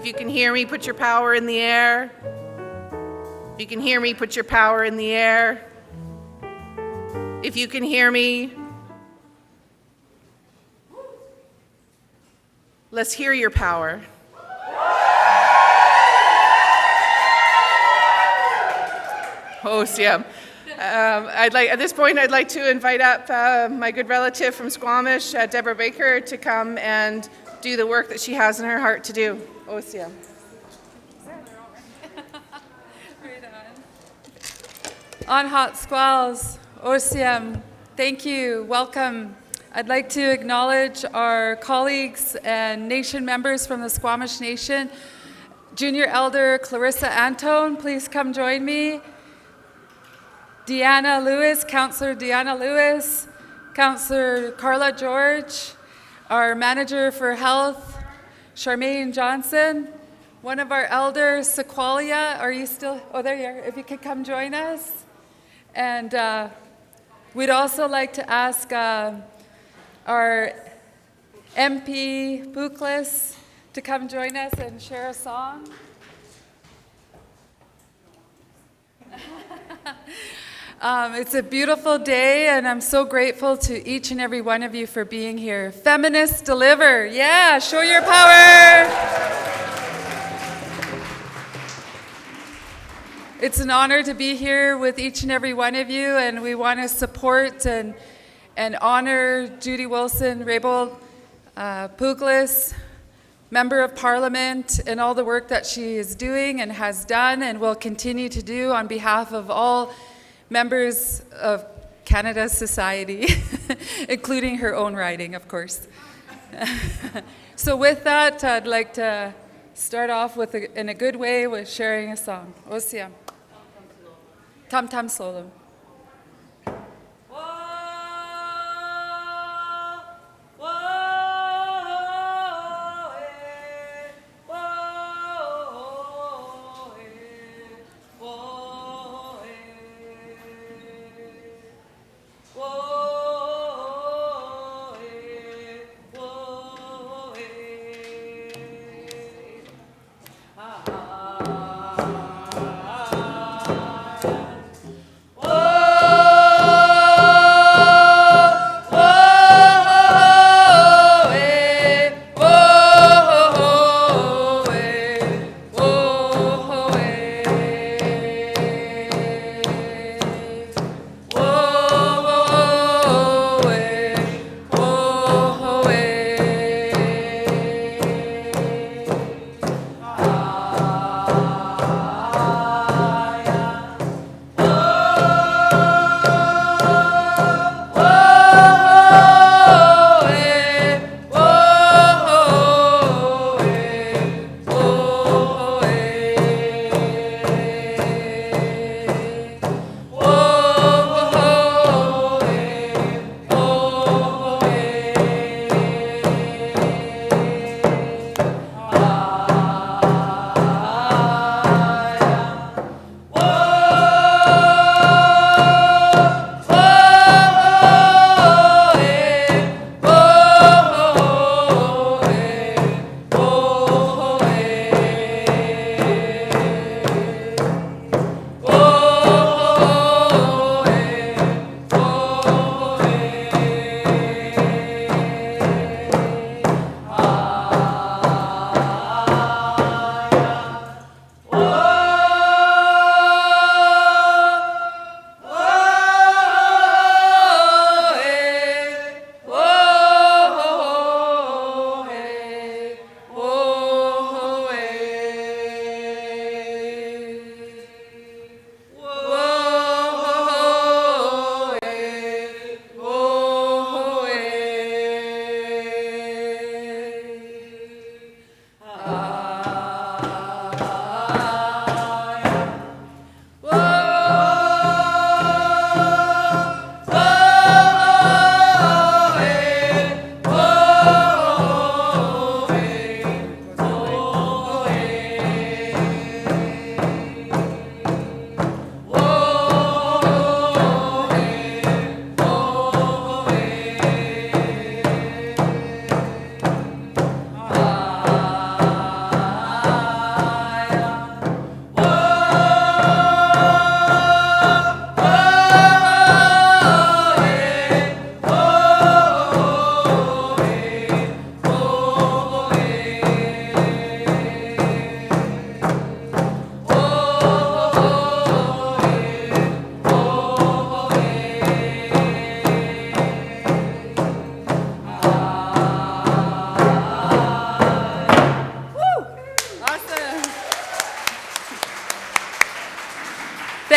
you can hear me, put your power in the air. If you can hear me, put your power in the air. If you can hear me, let's hear your power. Osiam. At this point, I'd like to invite up my good relative from Squamish, Deborah Baker, to come and do the work that she has in her heart to do. Osiam. On Hot Squalls, Osiam, thank you, welcome. I'd like to acknowledge our colleagues and nation members from the Squamish Nation. Junior Elder Clarissa Antone, please come join me. Deanna Lewis, Councillor Deanna Lewis, Councillor Carla George, our Manager for Health, Charmaine Johnson, one of our elders, Sequoia, are you still, oh there you are, if you could come join us. And we'd also like to ask our MP, Buchlis, to come join us and share a song. It's a beautiful day, and I'm so grateful to each and every one of you for being here. Feminists deliver. Yeah, show your power. It's an honor to be here with each and every one of you, and we want to support and honor Jody Wilson-Raybould, Puglis, Member of Parliament, and all the work that she is doing and has done and will continue to do on behalf of all members of Canada's society, including her own riding, of course. So with that, I'd like to start off with in a good way with sharing a song. Osiam. Tam Tam Solo. Whoa!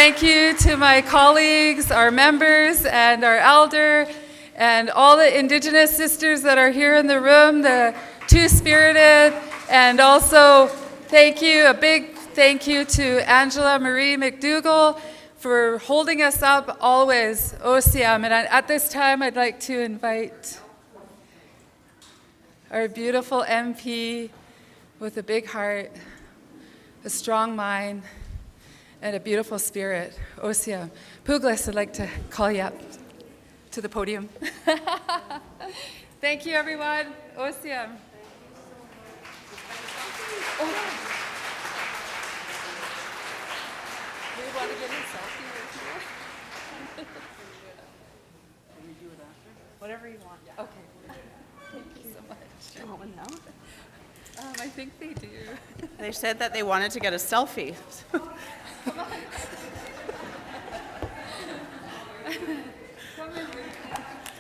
Thank you to my colleagues, our members, and our elder, and all the Indigenous sisters that are here in the room, the Two-Spirited, and also a big thank you to Angela Marie Mcdougal for holding us up always, OCM. And at this time, I'd like to invite our beautiful MP with a big heart, a strong mind, and a beautiful spirit, OCM. Puglis, I'd like to call you up to the podium. Thank you, everyone. OCM. Do you want to get a selfie with you? Can we do it after? Whatever you want. Yeah. Okay. Thank you so much. Do you want one now? I think they do. They said that they wanted to get a selfie. Come on. Come in.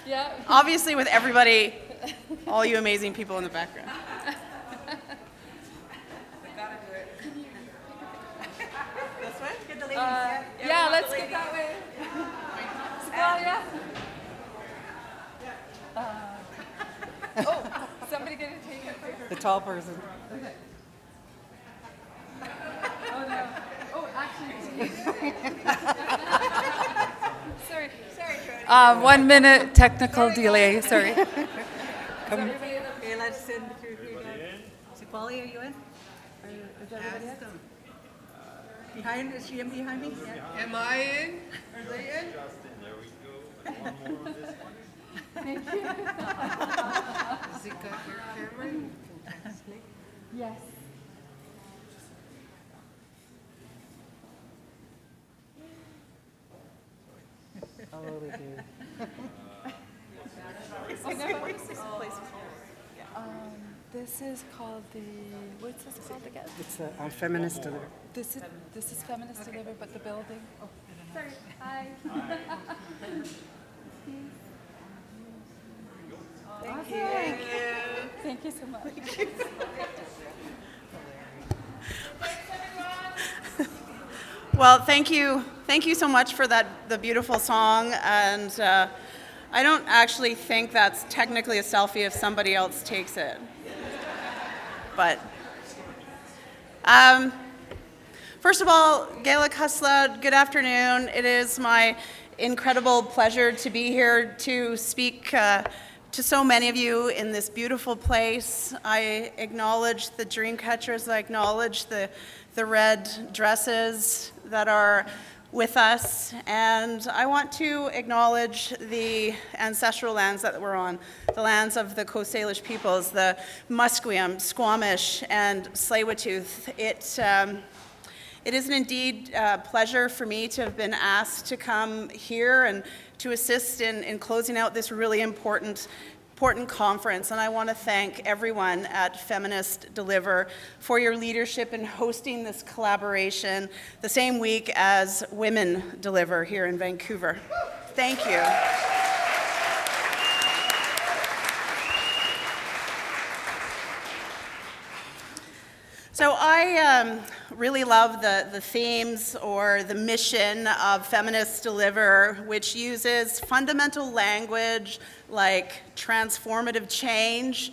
Yeah. Obviously with everybody, all you amazing people in the background. This way? Get the ladies. Yeah, let's get that way. Squalia. Oh, somebody gonna take it first? The tall person. Okay. Oh no. Oh, actually. Sorry. Sorry, Jody. 1 minute technical delay. Sorry. Okay, let's send through here. Sequali, are you in? Is everybody in? Behind, is she in behind me? Yeah. Am I in? Are they in? Justin, there we go. One more of this one. Thank you. Has it got your camera? Yes. Oh, we do. This is called the, what's this called again? It's on Feminist Deliver. This is Feminist Deliver, but the building. Oh, sorry. Hi. Thank you. Thank you so much. Well, thank you. Thank you so much for the beautiful song. And I don't actually think that's technically a selfie if somebody else takes it. But first of all, Gaelic Husla, good afternoon. It is my incredible pleasure to be here to speak to so many of you in this beautiful place. I acknowledge the Dreamcatchers. I acknowledge the red dresses that are with us, and I want to acknowledge the ancestral lands that we're on, the lands of the Coast Salish peoples, the Musqueam, Squamish, and Tsleil-Waututh. It is indeed a pleasure for me to have been asked to come here and to assist in closing out this really important conference, and I want to thank everyone at Feminist Deliver for your leadership in hosting this collaboration the same week as Women Deliver here in Vancouver. Thank you. So I really love the themes or the mission of Feminist Deliver, which uses fundamental language like transformative change,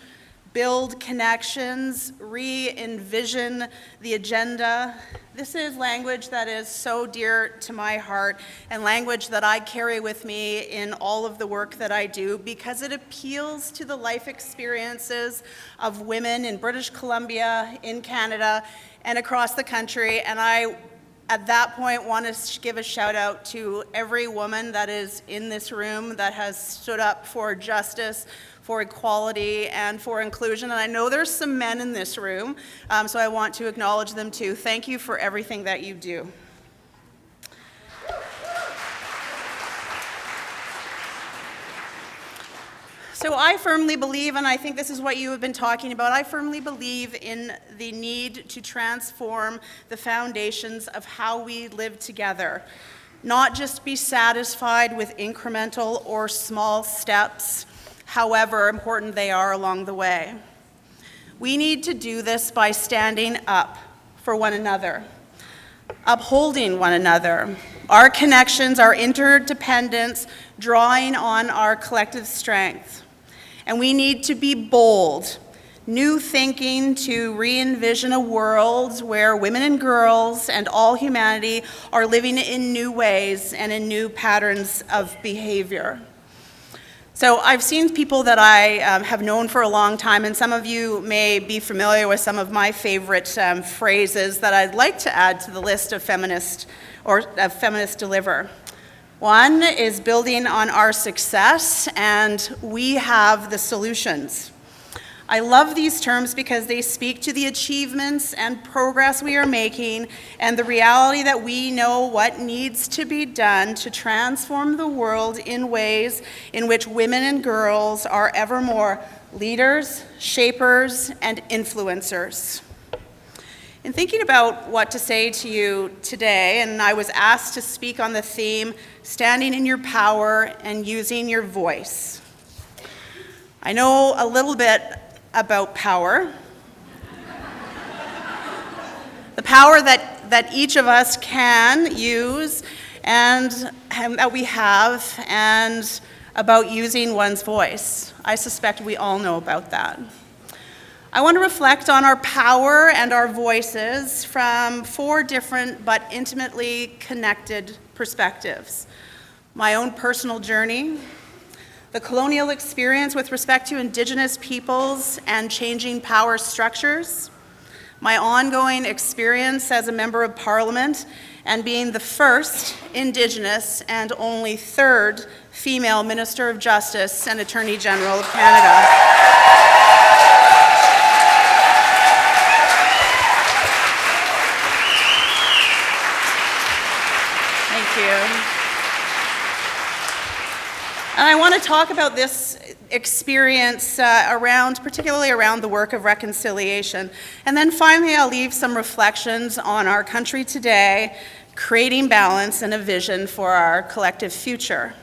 build connections, re-envision the agenda. This is language that is so dear to my heart and language that I carry with me in all of the work that I do because it appeals to the life experiences of women in British Columbia, in Canada, and across the country. And I, at that point, want to give a shout out to every woman that is in this room that has stood up for justice, for equality, and for inclusion. And I know there's some men in this room, so I want to acknowledge them too. Thank you for everything that you do. So I firmly believe, and I think this is what you have been talking about, I firmly believe in the need to transform the foundations of how we live together. Not just be satisfied with incremental or small steps, however important they are along the way. We need to do this by standing up for one another, upholding one another, our connections, our interdependence, drawing on our collective strength. And we need to be bold, new thinking to re-envision a world where women and girls and all humanity are living in new ways and in new patterns of behavior. So I've seen people that I have known for a long time, and some of you may be familiar with some of my favorite phrases that I'd like to add to the list of feminist deliver. One is building on our success, and we have the solutions. I love these terms because they speak to the achievements and progress we are making and the reality that we know what needs to be done to transform the world in ways in which women and girls are ever more leaders, shapers, and influencers. In thinking about what to say to you today, and I was asked to speak on the theme, standing in your power and using your voice. I know a little bit about power. The power that each of us can use and that we have, and about using one's voice. I suspect we all know about that. I want to reflect on our power and our voices from 4 different but intimately connected perspectives. My own personal journey, the colonial experience with respect to Indigenous peoples and changing power structures, my ongoing experience as a member of Parliament and being the first Indigenous and only 3rd female Minister of Justice and Attorney General of Canada. Thank you. And I want to talk about this experience particularly around the work of reconciliation. And then finally, I'll leave some reflections on our country today, creating balance and a vision for our collective future.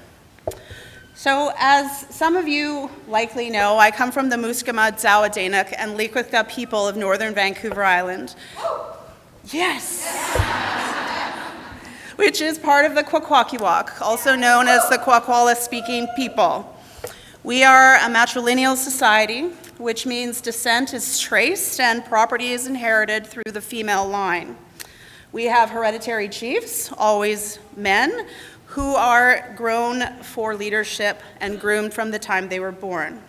So as some of you likely know, I come from the Muskama, Dzawadinuk, and Likwithka people of northern Vancouver Island. Yes! Which is part of the Kwakwaka'wakw, also known as the Kwakwala-speaking people. We are a matrilineal society, which means descent is traced and property is inherited through the female line. We have hereditary chiefs, always men, who are grown for leadership and groomed from the time they were born.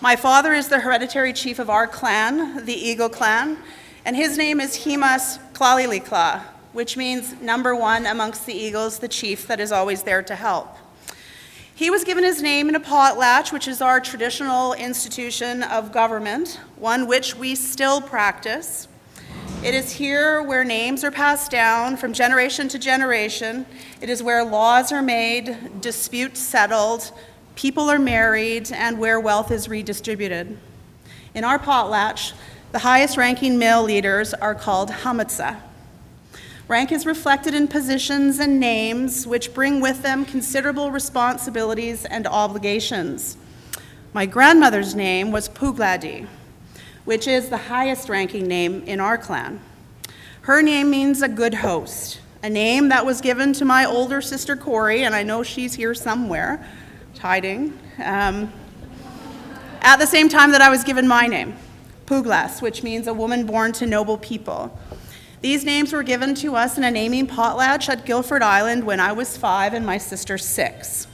My father is the hereditary chief of our clan, the Eagle clan, and his name is Himas Klalilikla, which means number 1 amongst the Eagles, the chief that is always there to help. He was given his name in a potlatch, which is our traditional institution of government, one which we still practice. It is here where names are passed down from generation to generation. It is where laws are made, disputes settled, people are married, and where wealth is redistributed. In our potlatch, the highest ranking male leaders are called hamatsa. Rank is reflected in positions and names, which bring with them considerable responsibilities and obligations. My grandmother's name was Pugladi, which is the highest ranking name in our clan. Her name means a good host, a name that was given to my older sister Corey, and I know she's here somewhere, hiding, at the same time that I was given my name, Puglas, which means a woman born to noble people. These names were given to us in a naming potlatch at Guilford Island when I was 5 and my sister 6.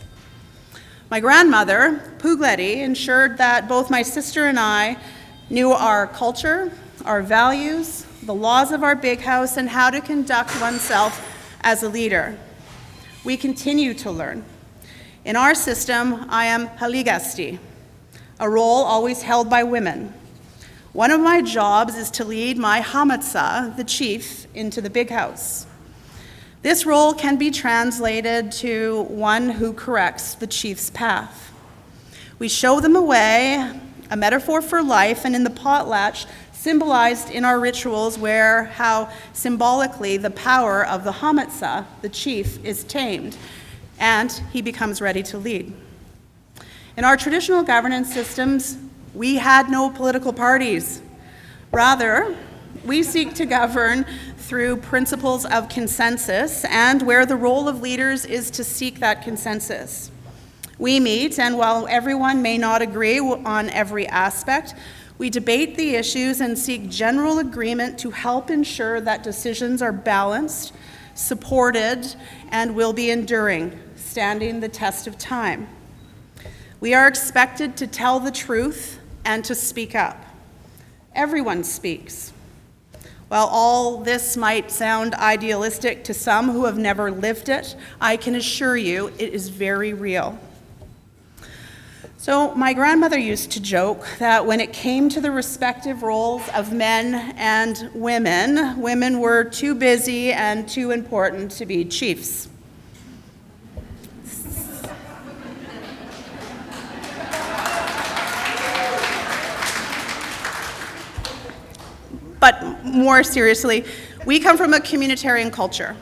My grandmother, Pugledi, ensured that both my sister and I knew our culture, our values, the laws of our big house, and how to conduct oneself as a leader. We continue to learn. In our system, I am Haligasti, a role always held by women. One of my jobs is to lead my hamatsa, the chief, into the big house. This role can be translated to one who corrects the chief's path. We show them a way, a metaphor for life, and in the potlatch, symbolized in our rituals where how symbolically the power of the hamatsa, the chief, is tamed, and he becomes ready to lead. In our traditional governance systems, we had no political parties. Rather, We seek to govern through principles of consensus and where the role of leaders is to seek that consensus. We meet, and while everyone may not agree on every aspect, we debate the issues and seek general agreement to help ensure that decisions are balanced, supported, and will be enduring, standing the test of time. We are expected to tell the truth and to speak up. Everyone speaks. While all this might sound idealistic to some who have never lived it, I can assure you it is very real. So my grandmother used to joke that when it came to the respective roles of men and women were too busy and too important to be chiefs. But more seriously, we come from a communitarian culture.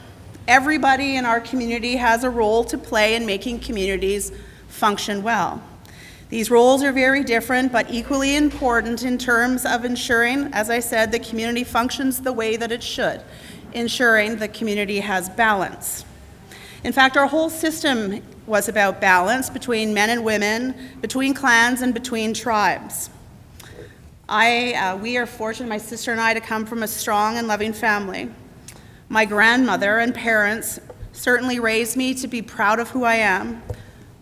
Everybody in our community has a role to play in making communities function well. These roles are very different, but equally important in terms of ensuring, as I said, the community functions the way that it should, ensuring the community has balance. In fact, our whole system was about balance between men and women, between clans, and between tribes. We are fortunate, my sister and I, to come from a strong and loving family. My grandmother and parents certainly raised me to be proud of who I am,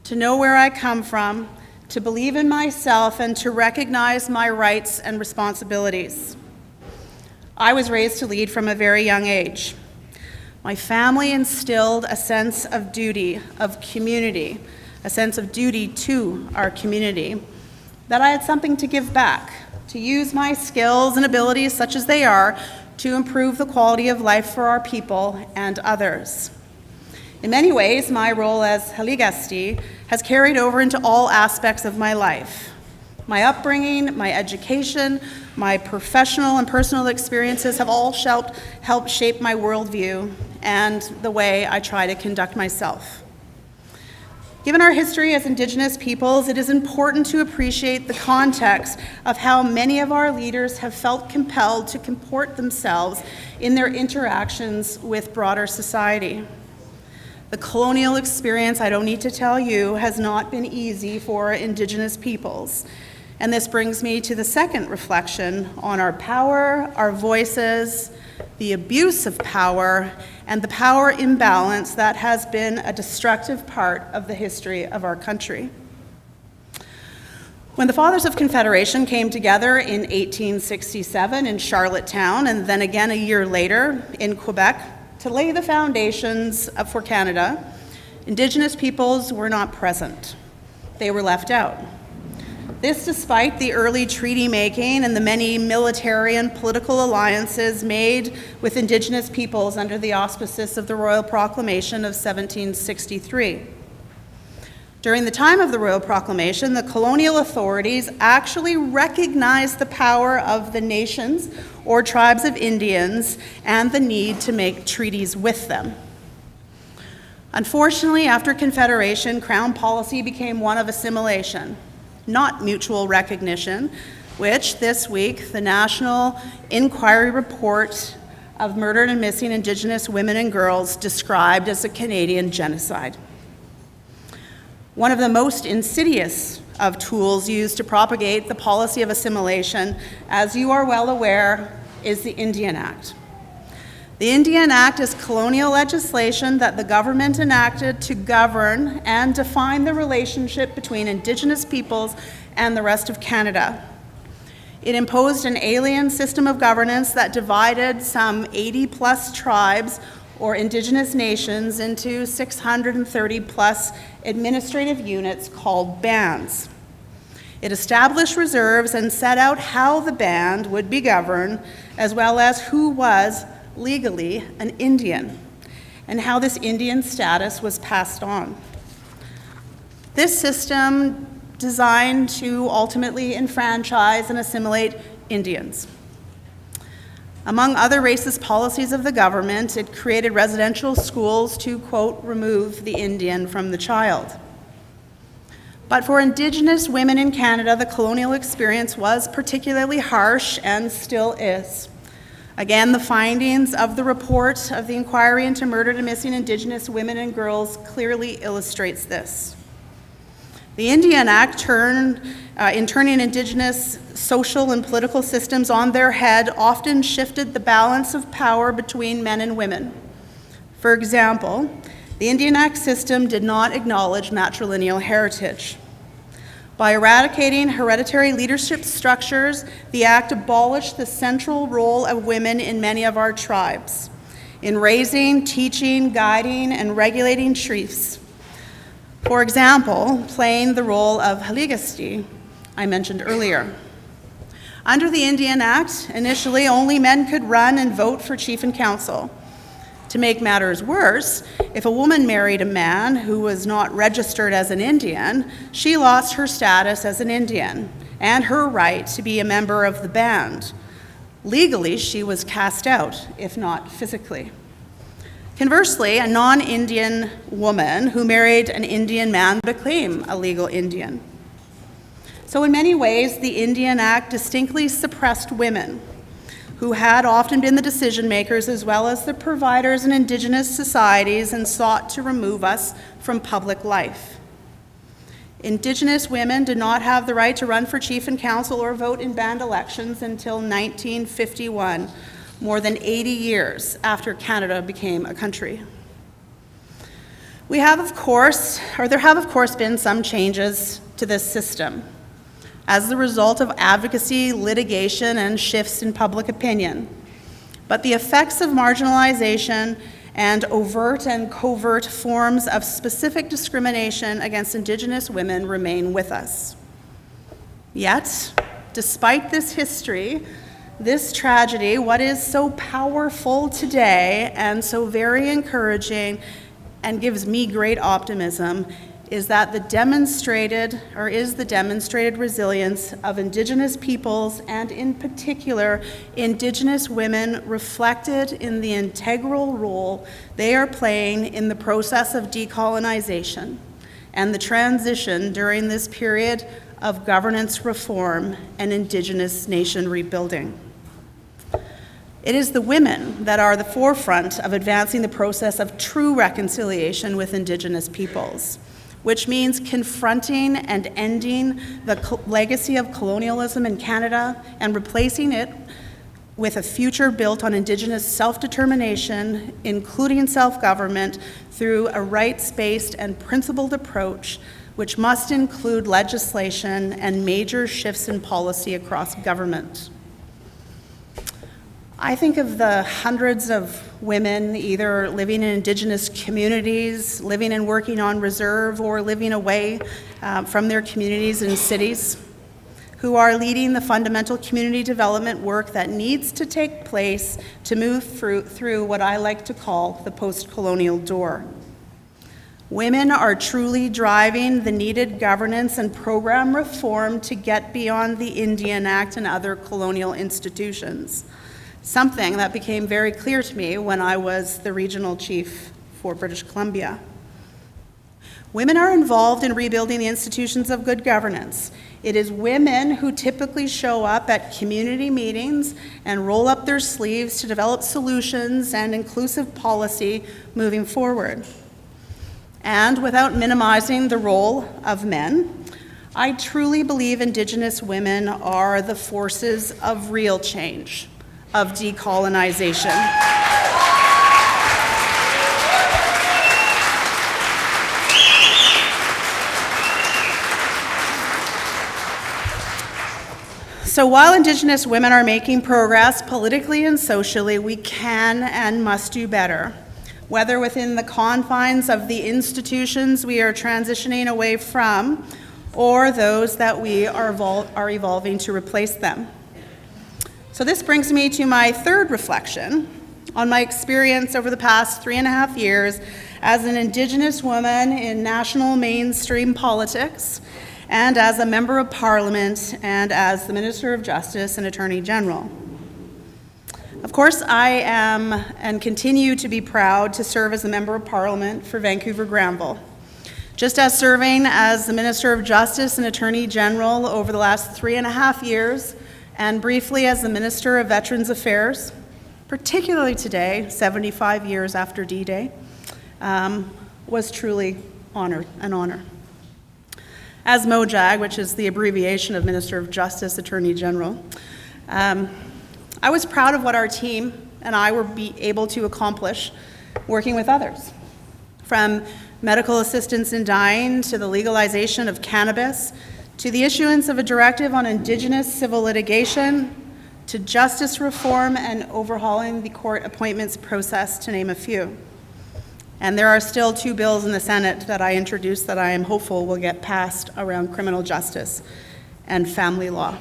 to know where I come from, to believe in myself, and to recognize my rights and responsibilities. I was raised to lead from a very young age. My family instilled a sense of duty, of community, a sense of duty to our community, that I had something to give back, to use my skills and abilities, such as they are, to improve the quality of life for our people and others. In many ways, my role as Haligasti has carried over into all aspects of my life. My upbringing, my education, my professional and personal experiences have all helped shape my worldview and the way I try to conduct myself. Given our history as Indigenous peoples, it is important to appreciate the context of how many of our leaders have felt compelled to comport themselves in their interactions with broader society. The colonial experience, I don't need to tell you, has not been easy for Indigenous peoples. And this brings me to the second reflection on our power, our voices, the abuse of power, and the power imbalance that has been a destructive part of the history of our country. When the Fathers of Confederation came together in 1867 in Charlottetown, and then again a year later in Quebec, to lay the foundations for Canada, Indigenous peoples were not present. They were left out. This despite the early treaty making and the many military and political alliances made with Indigenous peoples under the auspices of the Royal Proclamation of 1763. During the time of the Royal Proclamation, the colonial authorities actually recognized the power of the nations or tribes of Indians and the need to make treaties with them. Unfortunately, after Confederation, Crown policy became one of assimilation, not mutual recognition, which this week the National Inquiry Report of Murdered and Missing Indigenous Women and Girls described as a Canadian genocide. One of the most insidious of tools used to propagate the policy of assimilation, as you are well aware, is the Indian Act. The Indian Act is colonial legislation that the government enacted to govern and define the relationship between Indigenous peoples and the rest of Canada. It imposed an alien system of governance that divided some 80-plus tribes or Indigenous nations into 630-plus administrative units called bands. It established reserves and set out how the band would be governed, as well as who was legally an Indian, and how this Indian status was passed on. This system designed to ultimately enfranchise and assimilate Indians. Among other racist policies of the government, it created residential schools to, quote, remove the Indian from the child. But for Indigenous women in Canada, the colonial experience was particularly harsh and still is. Again, the findings of the report of the inquiry into murdered and missing Indigenous women and girls clearly illustrates this. The Indian Act in turning Indigenous social and political systems on their head often shifted the balance of power between men and women. For example, the Indian Act system did not acknowledge matrilineal heritage. By eradicating hereditary leadership structures, the Act abolished the central role of women in many of our tribes in raising, teaching, guiding, and regulating chiefs. For example, playing the role of Haligasti, I mentioned earlier. Under the Indian Act, initially only men could run and vote for chief and council. To make matters worse, if a woman married a man who was not registered as an Indian, she lost her status as an Indian and her right to be a member of the band. Legally, she was cast out, if not physically. Conversely, a non-Indian woman who married an Indian man became a legal Indian. So in many ways, the Indian Act distinctly suppressed women, who had often been the decision makers as well as the providers in Indigenous societies, and sought to remove us from public life. Indigenous women did not have the right to run for chief and council or vote in band elections until 1951, more than 80 years after Canada became a country. There have of course been some changes to this system as the result of advocacy, litigation, and shifts in public opinion. But the effects of marginalization and overt and covert forms of specific discrimination against Indigenous women remain with us. Yet, despite this history, this tragedy, what is so powerful today and so very encouraging and gives me great optimism is the demonstrated resilience of Indigenous peoples, and in particular, Indigenous women, reflected in the integral role they are playing in the process of decolonization and the transition during this period of governance reform and Indigenous nation rebuilding. It is the women that are the forefront of advancing the process of true reconciliation with Indigenous peoples, which means confronting and ending the legacy of colonialism in Canada and replacing it with a future built on Indigenous self-determination, including self-government, through a rights-based and principled approach, which must include legislation and major shifts in policy across government. I think of the hundreds of women either living in Indigenous communities, living and working on reserve, or living away from their communities and cities, who are leading the fundamental community development work that needs to take place to move through what I like to call the post-colonial door. Women are truly driving the needed governance and program reform to get beyond the Indian Act and other colonial institutions, something that became very clear to me when I was the regional chief for British Columbia. Women are involved in rebuilding the institutions of good governance. It is women who typically show up at community meetings and roll up their sleeves to develop solutions and inclusive policy moving forward. And without minimizing the role of men, I truly believe Indigenous women are the forces of real change, of decolonization. So while Indigenous women are making progress politically and socially, we can and must do better, whether within the confines of the institutions we are transitioning away from, or those that we are evolving to replace them. So this brings me to my third reflection on my experience over the past 3.5 years as an Indigenous woman in national mainstream politics, and as a member of Parliament, and as the Minister of Justice and Attorney General. Of course, I am and continue to be proud to serve as a Member of Parliament for Vancouver-Granville. Just as serving as the Minister of Justice and Attorney General over the last 3.5 years, and briefly as the Minister of Veterans Affairs, particularly today, 75 years after D-Day, was truly an honor. As MOJAG, which is the abbreviation of Minister of Justice, Attorney General, I was proud of what our team and I were able to accomplish working with others. From medical assistance in dying to the legalization of cannabis, to the issuance of a directive on Indigenous civil litigation, to justice reform and overhauling the court appointments process, to name a few. And there are still 2 bills in the Senate that I introduced that I am hopeful will get passed around criminal justice and family law.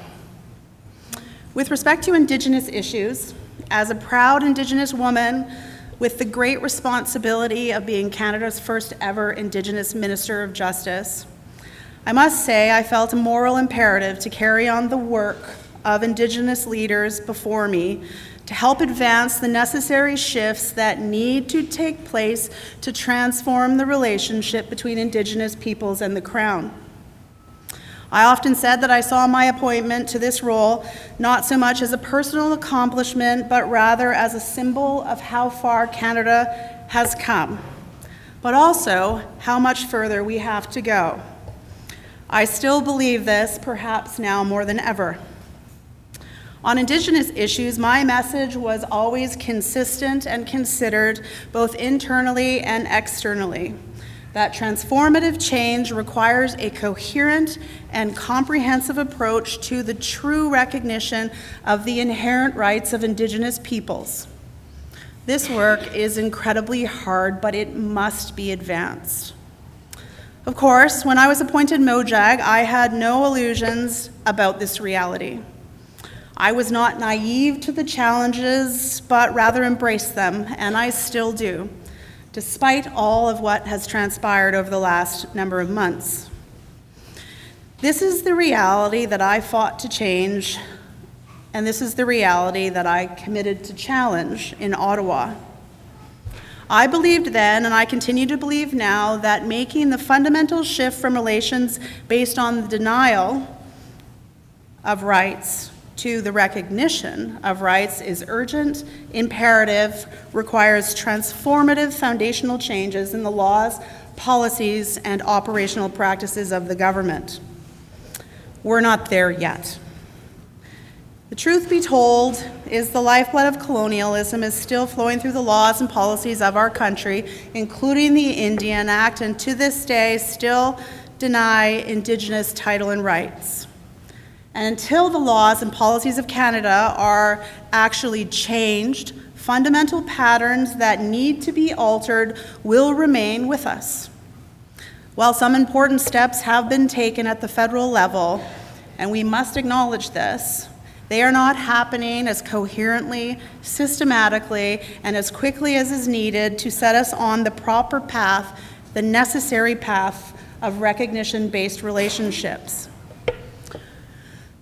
With respect to Indigenous issues, as a proud Indigenous woman with the great responsibility of being Canada's first ever Indigenous Minister of Justice, I must say I felt a moral imperative to carry on the work of Indigenous leaders before me to help advance the necessary shifts that need to take place to transform the relationship between Indigenous peoples and the Crown. I often said that I saw my appointment to this role not so much as a personal accomplishment, but rather as a symbol of how far Canada has come, but also how much further we have to go. I still believe this, perhaps now more than ever. On Indigenous issues, my message was always consistent and considered both internally and externally, that transformative change requires a coherent and comprehensive approach to the true recognition of the inherent rights of Indigenous peoples. This work is incredibly hard, but it must be advanced. Of course, when I was appointed MOJAG, I had no illusions about this reality. I was not naive to the challenges, but rather embraced them, and I still do, despite all of what has transpired over the last number of months. This is the reality that I fought to change, and this is the reality that I committed to challenge in Ottawa. I believed then, and I continue to believe now, that making the fundamental shift from relations based on the denial of rights to the recognition of rights is urgent, imperative, requires transformative foundational changes in the laws, policies, and operational practices of the government. We're not there yet. The truth be told is the lifeblood of colonialism is still flowing through the laws and policies of our country, including the Indian Act, and to this day still deny Indigenous title and rights. And until the laws and policies of Canada are actually changed, fundamental patterns that need to be altered will remain with us. While some important steps have been taken at the federal level, and we must acknowledge this, they are not happening as coherently, systematically, and as quickly as is needed to set us on the proper path, the necessary path of recognition-based relationships.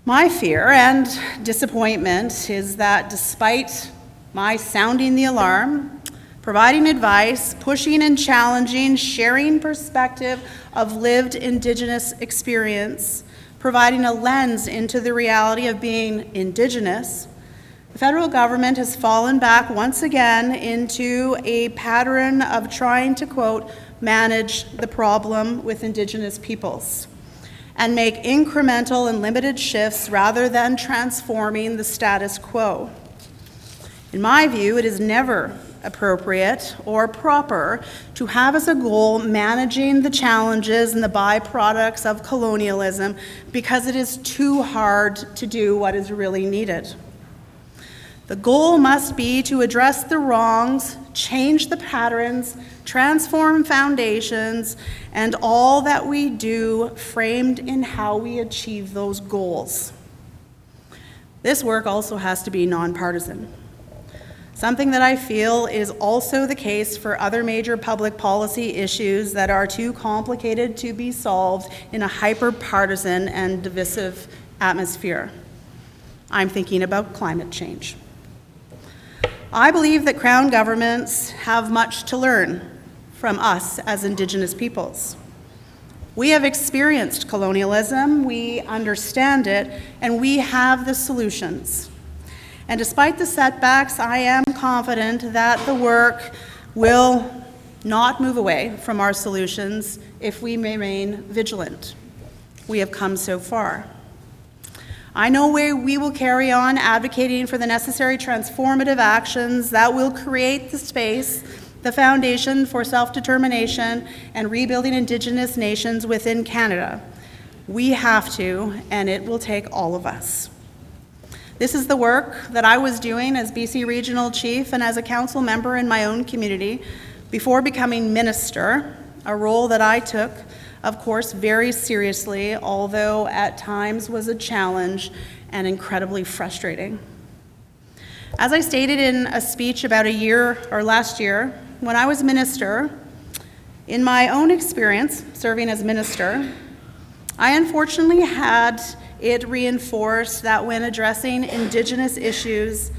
My fear and disappointment is that despite my sounding the alarm, providing advice, pushing and challenging, sharing perspective of lived Indigenous experience, providing a lens into the reality of being Indigenous, the federal government has fallen back once again into a pattern of trying to, quote, manage the problem with Indigenous peoples and make incremental and limited shifts rather than transforming the status quo. In my view, it is never appropriate or proper to have as a goal managing the challenges and the byproducts of colonialism because it is too hard to do what is really needed. The goal must be to address the wrongs, change the patterns, transform foundations, and all that we do framed in how we achieve those goals. This work also has to be nonpartisan, something that I feel is also the case for other major public policy issues that are too complicated to be solved in a hyper-partisan and divisive atmosphere. I'm thinking about climate change. I believe that Crown governments have much to learn from us as Indigenous peoples. We have experienced colonialism, we understand it, and we have the solutions. And despite the setbacks, I am confident that the work will not move away from our solutions if we remain vigilant. We have come so far. I know we will carry on advocating for the necessary transformative actions that will create the space, the foundation for self-determination and rebuilding Indigenous nations within Canada. We have to, and it will take all of us. This is the work that I was doing as BC Regional Chief and as a council member in my own community before becoming minister, a role that I took, of course, very seriously, although at times was a challenge and incredibly frustrating. As I stated in a speech about last year, when I was minister, in my own experience serving as minister, I unfortunately had it reinforced that when addressing Indigenous issues,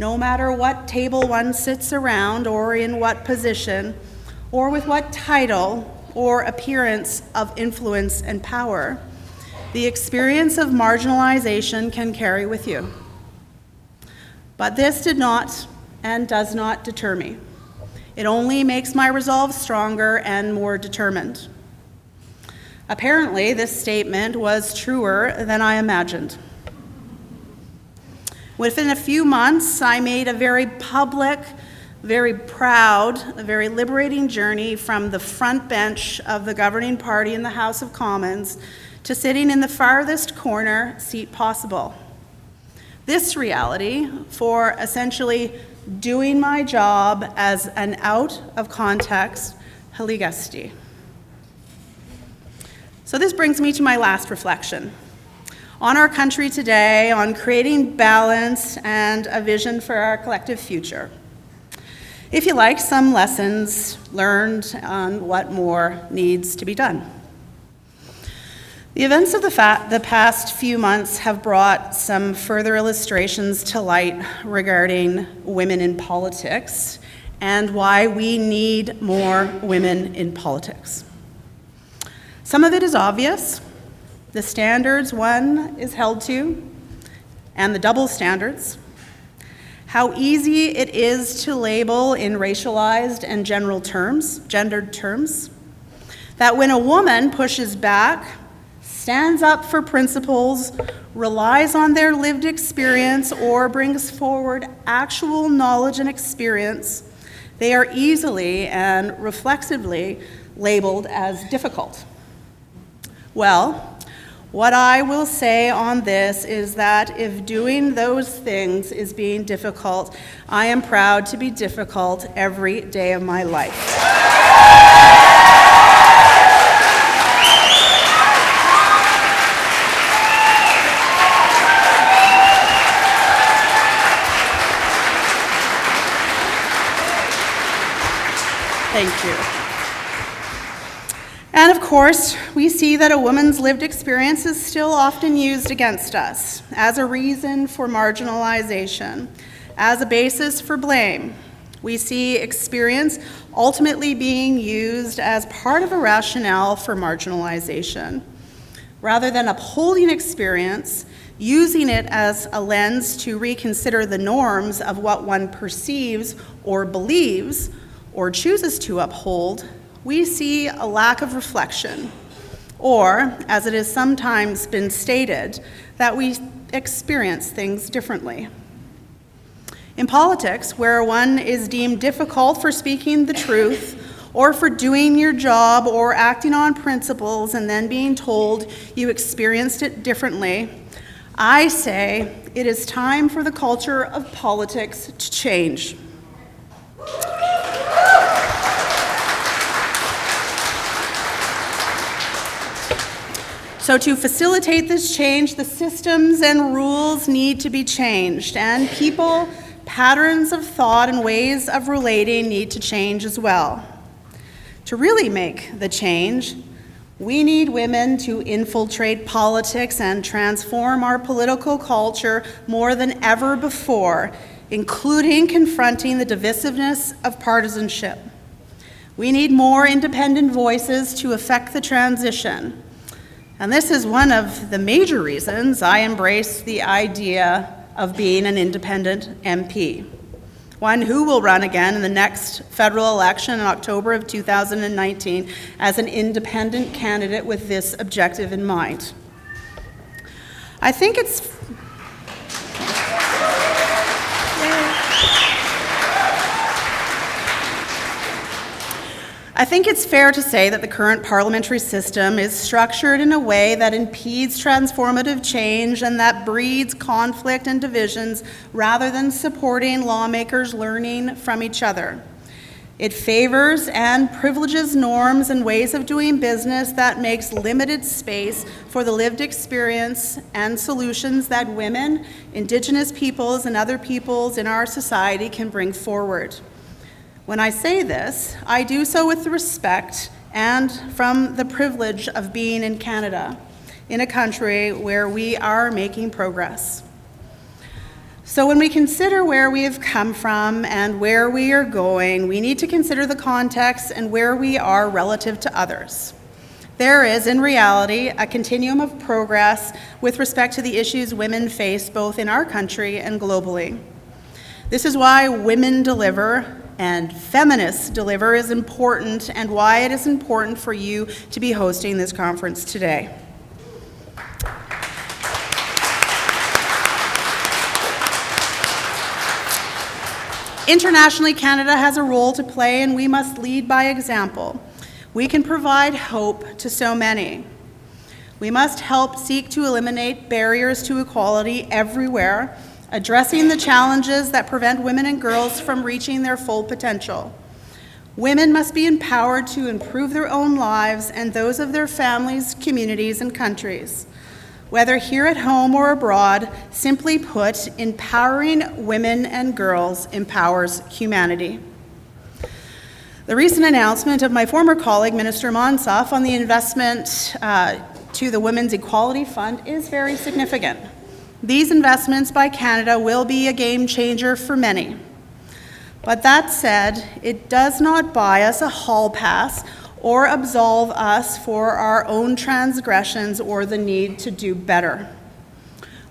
no matter what table one sits around or in what position, or with what title or appearance of influence and power, the experience of marginalization can carry with you. But this did not and does not deter me. It only makes my resolve stronger and more determined. Apparently, this statement was truer than I imagined. Within a few months, I made a very public, very proud, a very liberating journey from the front bench of the governing party in the House of Commons to sitting in the farthest corner seat possible. This reality for essentially doing my job as an out-of-context Haligasti. So this brings me to my last reflection on our country today, on creating balance and a vision for our collective future. If you like, some lessons learned on what more needs to be done. The events of the past few months have brought some further illustrations to light regarding women in politics and why we need more women in politics. Some of it is obvious, the standards one is held to, and the double standards. How easy it is to label in racialized and gendered terms, that when a woman pushes back, stands up for principles, relies on their lived experience, or brings forward actual knowledge and experience, they are easily and reflexively labeled as difficult. Well, what I will say on this is that if doing those things is being difficult, I am proud to be difficult every day of my life. Thank you. And of course, we see that a woman's lived experience is still often used against us as a reason for marginalization, as a basis for blame. We see experience ultimately being used as part of a rationale for marginalization. Rather than upholding experience, using it as a lens to reconsider the norms of what one perceives or believes or chooses to uphold, we see a lack of reflection, or, as it has sometimes been stated, that we experience things differently. In politics, where one is deemed difficult for speaking the truth, or for doing your job, or acting on principles, and then being told you experienced it differently, I say it is time for the culture of politics to change. So to facilitate this change, the systems and rules need to be changed, and people, patterns of thought, and ways of relating need to change as well. To really make the change, we need women to infiltrate politics and transform our political culture more than ever before, including confronting the divisiveness of partisanship. We need more independent voices to effect the transition. And this is one of the major reasons I embrace the idea of being an independent MP, one who will run again in the next federal election in October of 2019 as an independent candidate with this objective in mind. I think it's fair to say that the current parliamentary system is structured in a way that impedes transformative change and that breeds conflict and divisions rather than supporting lawmakers learning from each other. It favors and privileges norms and ways of doing business that makes limited space for the lived experience and solutions that women, Indigenous peoples, and other peoples in our society can bring forward. When I say this, I do so with the respect and from the privilege of being in Canada, in a country where we are making progress. So when we consider where we have come from and where we are going, we need to consider the context and where we are relative to others. There is, in reality, a continuum of progress with respect to the issues women face both in our country and globally. This is why Women Deliver and Feminists Deliver is important, and why it is important for you to be hosting this conference today. Internationally, Canada has a role to play, and we must lead by example. We can provide hope to so many. We must help seek to eliminate barriers to equality everywhere, addressing the challenges that prevent women and girls from reaching their full potential. Women must be empowered to improve their own lives and those of their families, communities, and countries. Whether here at home or abroad, simply put, empowering women and girls empowers humanity. The recent announcement of my former colleague, Minister Monsaf, on the investment to the Women's Equality Fund is very significant. These investments by Canada will be a game changer for many. But that said, it does not buy us a hall pass or absolve us for our own transgressions or the need to do better.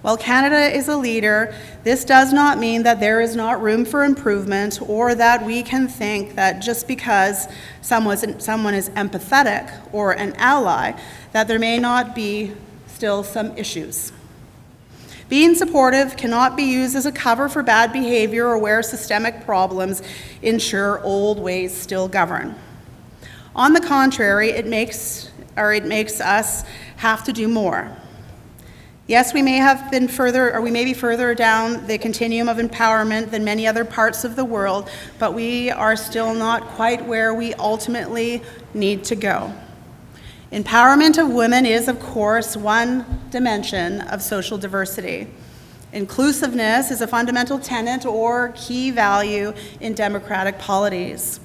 While Canada is a leader, this does not mean that there is not room for improvement or that we can think that just because someone is empathetic or an ally, that there may not be still some issues. Being supportive cannot be used as a cover for bad behavior or where systemic problems ensure old ways still govern. On the contrary, it makes us have to do more. Yes, we may be further down the continuum of empowerment than many other parts of the world, but we are still not quite where we ultimately need to go. Empowerment of women is, of course, one dimension of social diversity. Inclusiveness is a fundamental tenet or key value in democratic polities,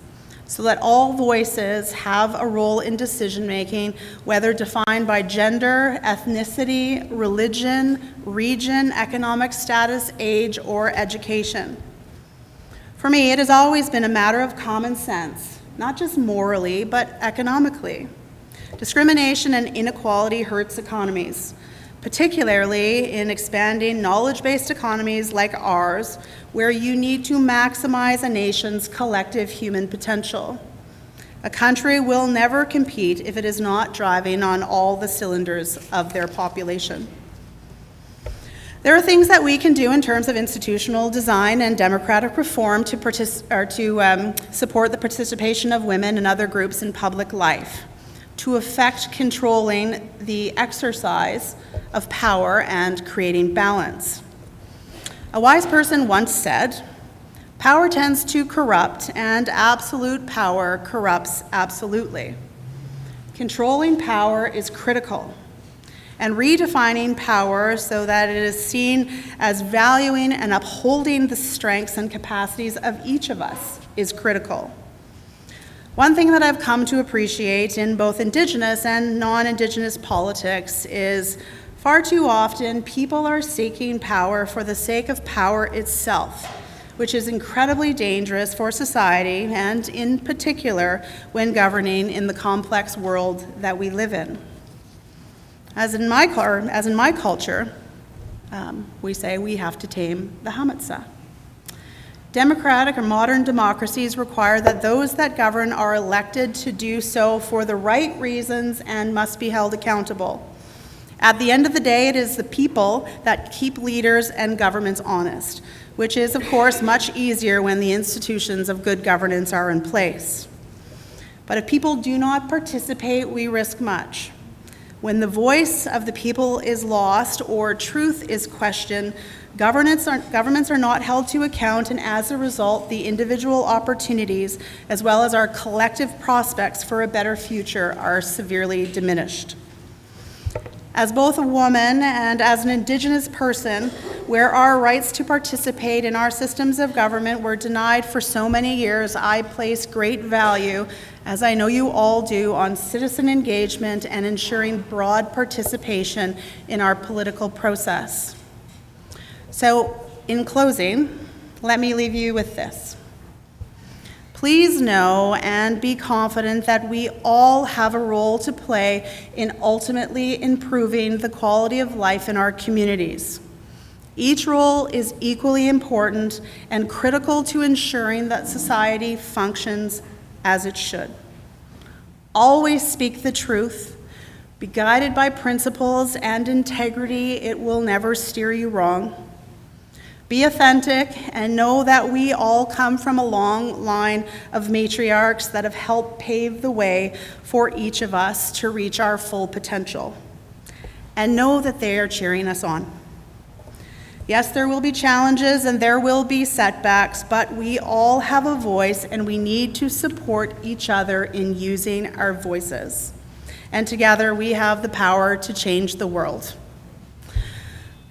so that all voices have a role in decision-making, whether defined by gender, ethnicity, religion, region, economic status, age, or education. For me, it has always been a matter of common sense, not just morally, but economically. Discrimination and inequality hurts economies, particularly in expanding knowledge-based economies like ours, where you need to maximize a nation's collective human potential. A country will never compete if it is not driving on all the cylinders of their population. There are things that we can do in terms of institutional design and democratic reform to support the participation of women and other groups in public life, to effect controlling the exercise of power and creating balance. A wise person once said, "Power tends to corrupt, and absolute power corrupts absolutely." Controlling power is critical, and redefining power so that it is seen as valuing and upholding the strengths and capacities of each of us is critical. One thing that I've come to appreciate in both Indigenous and non-Indigenous politics is far too often people are seeking power for the sake of power itself, which is incredibly dangerous for society and in particular when governing in the complex world that we live in. As in my culture, we say we have to tame the Hametza. Democratic or modern democracies require that those that govern are elected to do so for the right reasons and must be held accountable. At the end of the day, it is the people that keep leaders and governments honest, which is, of course, much easier when the institutions of good governance are in place. But if people do not participate, we risk much. When the voice of the people is lost or truth is questioned, governments are not held to account, and as a result, the individual opportunities, as well as our collective prospects for a better future, are severely diminished. As both a woman and as an Indigenous person, where our rights to participate in our systems of government were denied for so many years, I place great value, as I know you all do, on citizen engagement and ensuring broad participation in our political process. So, in closing, let me leave you with this. Please know and be confident that we all have a role to play in ultimately improving the quality of life in our communities. Each role is equally important and critical to ensuring that society functions as it should. Always speak the truth, be guided by principles and integrity. It will never steer you wrong. Be authentic and know that we all come from a long line of matriarchs that have helped pave the way for each of us to reach our full potential. And know that they are cheering us on. Yes, there will be challenges and there will be setbacks, but we all have a voice and we need to support each other in using our voices. And together we have the power to change the world.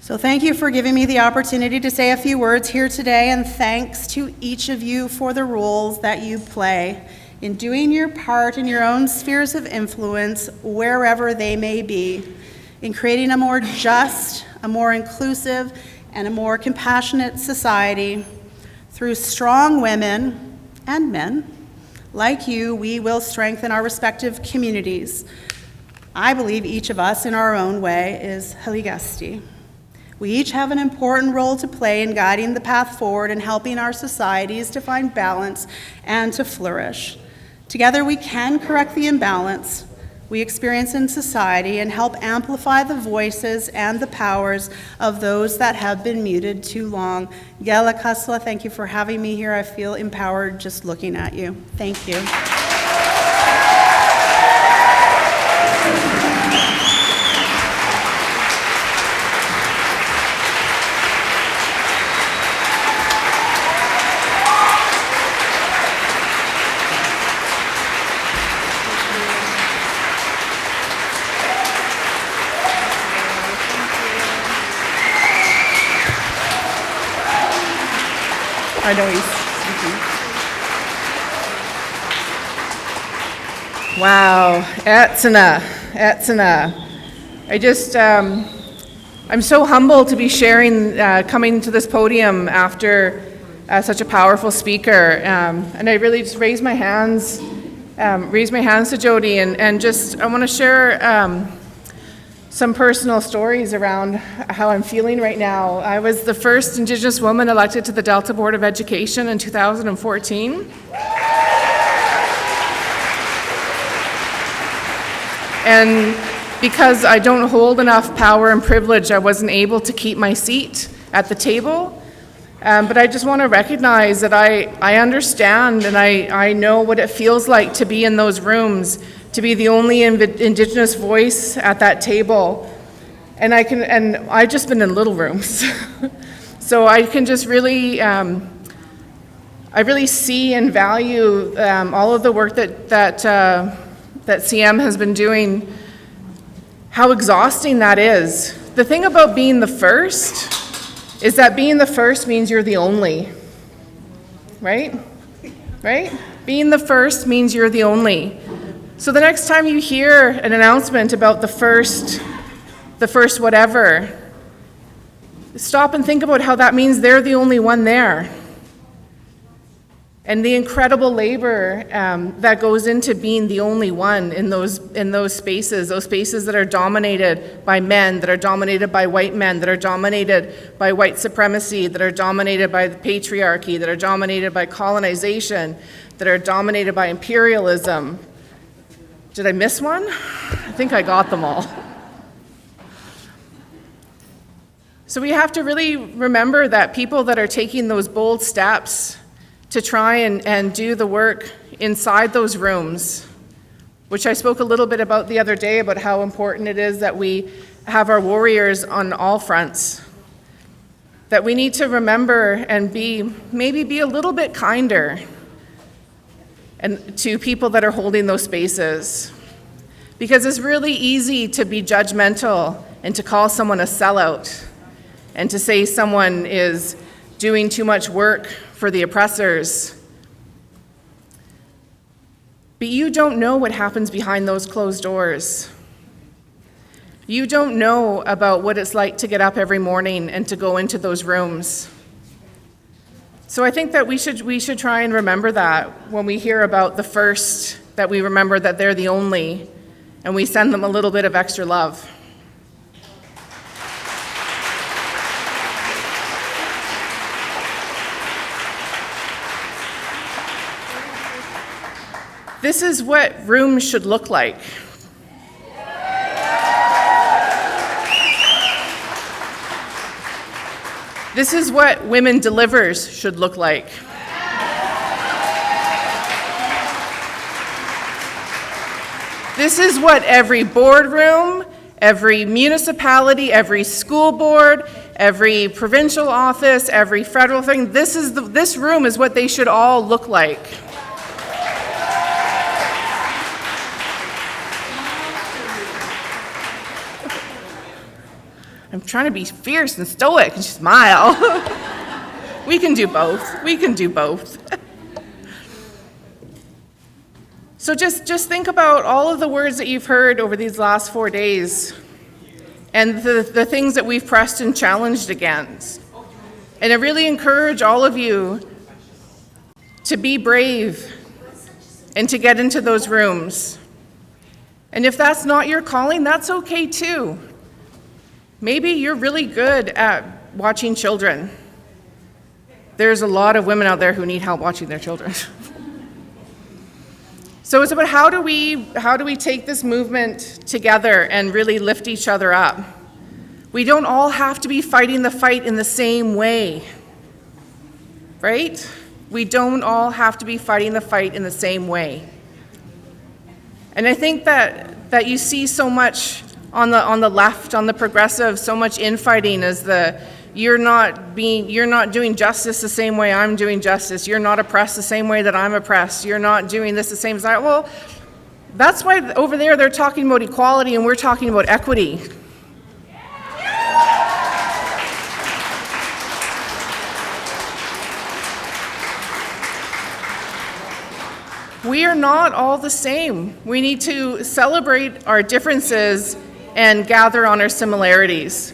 So thank you for giving me the opportunity to say a few words here today, and thanks to each of you for the roles that you play in doing your part in your own spheres of influence, wherever they may be, in creating a more just, a more inclusive, and a more compassionate society. Through strong women and men like you, we will strengthen our respective communities. I believe each of us in our own way is Haligasti. We each have an important role to play in guiding the path forward and helping our societies to find balance and to flourish. Together we can correct the imbalance we experience in society and help amplify the voices and the powers of those that have been muted too long. Gela Kasla, thank you for having me here. I feel empowered just looking at you. Thank you. I know he's speaking. Wow, Etsina. I'm so humbled to be sharing, coming to this podium after such a powerful speaker. And I really just raise my hands to Jody, and just, I want to share some personal stories around how I'm feeling right now. I was the first Indigenous woman elected to the Delta Board of Education in 2014. And because I don't hold enough power and privilege, I wasn't able to keep my seat at the table. But I just want to recognize that I understand and I know what it feels like to be in those rooms, to be the only Indigenous voice at that table. And I've just been in little rooms. So I can just really, I really see and value all of the work that CM has been doing, how exhausting that is. The thing about being the first is that being the first means you're the only, right? Right? Being the first means you're the only. So the next time you hear an announcement about the first whatever, stop and think about how that means they're the only one there. and the incredible labor that goes into being the only one in those spaces that are dominated by men, that are dominated by white men, that are dominated by white supremacy, that are dominated by the patriarchy, that are dominated by colonization, that are dominated by imperialism. Did I miss one? I think I got them all. So we have to really remember that people that are taking those bold steps to try and do the work inside those rooms, which I spoke a little bit about the other day, about how important it is that we have our warriors on all fronts, that we need to remember and maybe be a little bit kinder and to people that are holding those spaces. Because it's really easy to be judgmental and to call someone a sellout and to say someone is doing too much work for the oppressors. But you don't know what happens behind those closed doors. You don't know about what it's like to get up every morning and to go into those rooms. So I think that we should try and remember that when we hear about the first, that we remember that they're the only, and we send them a little bit of extra love. This is what rooms should look like. This is what Women Delivers should look like. This is what every boardroom, every municipality, every school board, every provincial office, every federal thing, this room is what they should all look like. I'm trying to be fierce and stoic and smile. We can do both. We can do both. So just think about all of the words that you've heard over these last 4 days and the things that we've pressed and challenged against. And I really encourage all of you to be brave and to get into those rooms. And if that's not your calling, that's okay too. Maybe you're really good at watching children. There's a lot of women out there who need help watching their children. So it's about how do we take this movement together and really lift each other up? We don't all have to be fighting the fight in the same way, right? We don't all have to be fighting the fight in the same way. And I think that you see so much on the left, on the progressive, so much infighting as you're not doing justice the same way I'm doing justice. You're not oppressed the same way that I'm oppressed. You're not doing this the same as I. Well, that's why over there they're talking about equality and we're talking about equity. We are not all the same. We need to celebrate our differences and gather on our similarities.